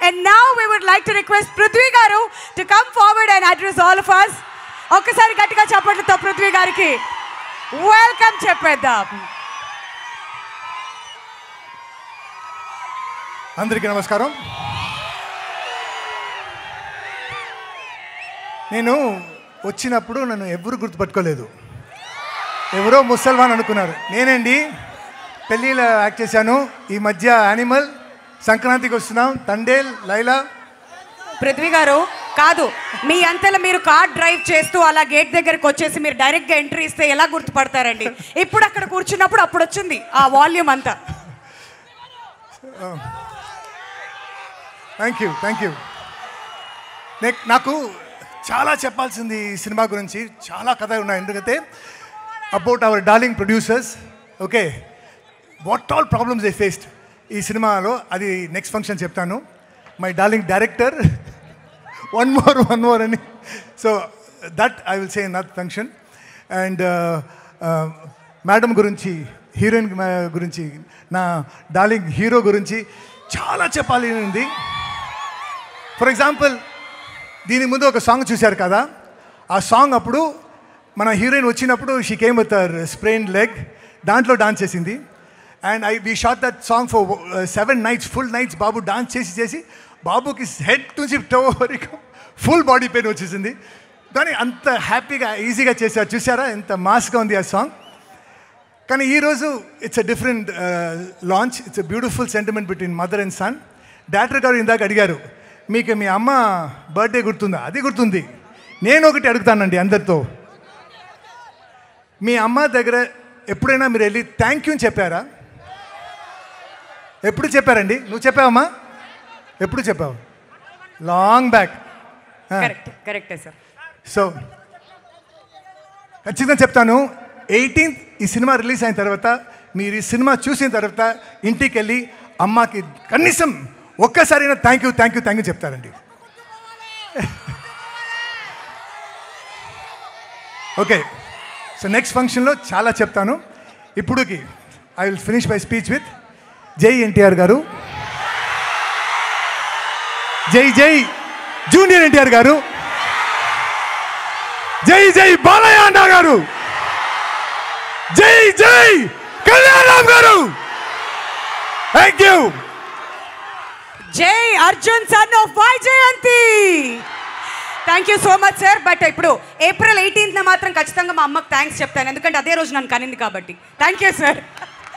And now we would like to request Prithvi Garu to come forward and address all of us. ఒక్కసారి గట్టిగా చప్పట్లతో పృథ్వీ గారికి welcome చెప్పేద్దాం. అందరికీ నమస్కారం. నేను వచ్చినప్పుడు నన్ను ఎవరు గుర్తుపట్టుకోలేదు. ఎవరో ముసల్మాన్ అనుకున్నారు. నేనండి పెళ్ళిలో యాక్ట్ చేశాను. ఈ మధ్య యానిమల్, సంక్రాంతికి వస్తున్నాం, తండేల్, లైలా. పృథ్వీ గారు కాదు, మీ అంతలో మీరు కార్ డ్రైవ్ చేస్తూ అలా గేట్ దగ్గరకు వచ్చేసి మీరు డైరెక్ట్గా ఎంట్రీ ఇస్తే ఎలా గుర్తుపడతారండి? ఇప్పుడు అక్కడ కూర్చున్నప్పుడు అప్పుడు వచ్చింది ఆ వాల్యూమ్ అంతా. Thank you. నాకు చాలా చెప్పాల్సింది ఈ సినిమా గురించి, చాలా కథలు ఉన్నాయి. ఎందుకంటే about our darling producers, okay, what all problems they faced ఈ సినిమాలో. అది నెక్స్ట్ ఫంక్షన్ చెప్తాను. My darling director, one more అని. So that I will say in that function. And madam గురించి, హీరోయిన్ గురించి, నా డార్లింగ్ హీరో గురించి చాలా చెప్పాలి ఉంది. ఫర్ ఎగ్జాంపుల్, దీని ముందు ఒక సాంగ్ చూశారు కదా, ఆ సాంగ్ అప్పుడు మన హీరోయిన్ వచ్చినప్పుడు she came with her sprained leg, దాంట్లో డాన్స్ చేసింది. And we shot that song for 7 nights, full nights. Babu dance చేసి బాబుకి హెడ్ నుంచి టో వరకు ఫుల్ బాడీ పెయిన్ వచ్చేసింది. కానీ అంత హ్యాపీగా ఈజీగా చేశారు. చూసారా ఎంత మాస్గా ఉంది ఆ సాంగ్. కానీ ఈరోజు it's a different launch. It's a beautiful sentiment between mother and son. Director గారు ఇందాక అడిగారు, మీకు మీ అమ్మ బర్త్డే గుర్తుందా? అది గుర్తుంది. నేను ఒకటి అడుగుతానండి అందరితో, మీ అమ్మ దగ్గర ఎప్పుడైనా మీరు వెళ్ళి థ్యాంక్ యూ అని చెప్పారా? ఎప్పుడు చెప్పారండి? నువ్వు చెప్పావమ్మా? ఎప్పుడు చెప్పావు? Long back. కరెక్టే సార్. సో ఖచ్చితంగా చెప్తాను, 18th ఈ సినిమా రిలీజ్ అయిన తర్వాత, మీరు ఈ సినిమా చూసిన తర్వాత ఇంటికి వెళ్ళి అమ్మకి కనీసం ఒక్కసారైనా థ్యాంక్ యూ చెప్తారండి. ఓకే, సో నెక్స్ట్ ఫంక్షన్లో చాలా చెప్తాను. ఇప్పుడుకి I will finish my speech with జై ఎన్టీఆర్ గారు, జై జూనియర్ ఎన్టీఆర్ గారు, జై బాలయ్య అన్న గారు, జై కళ్యాణరామ్ గారు. Thank you. జై Arjun son of Vyjayanthi. Thank you so much sir. But ఇప్పుడు April 18th మాత్రం ఖచ్చితంగా మా అమ్మకి థ్యాంక్స్ చెప్తాను, ఎందుకంటే అదే రోజు నన్ను కనింది కాబట్టి. Thank you sir.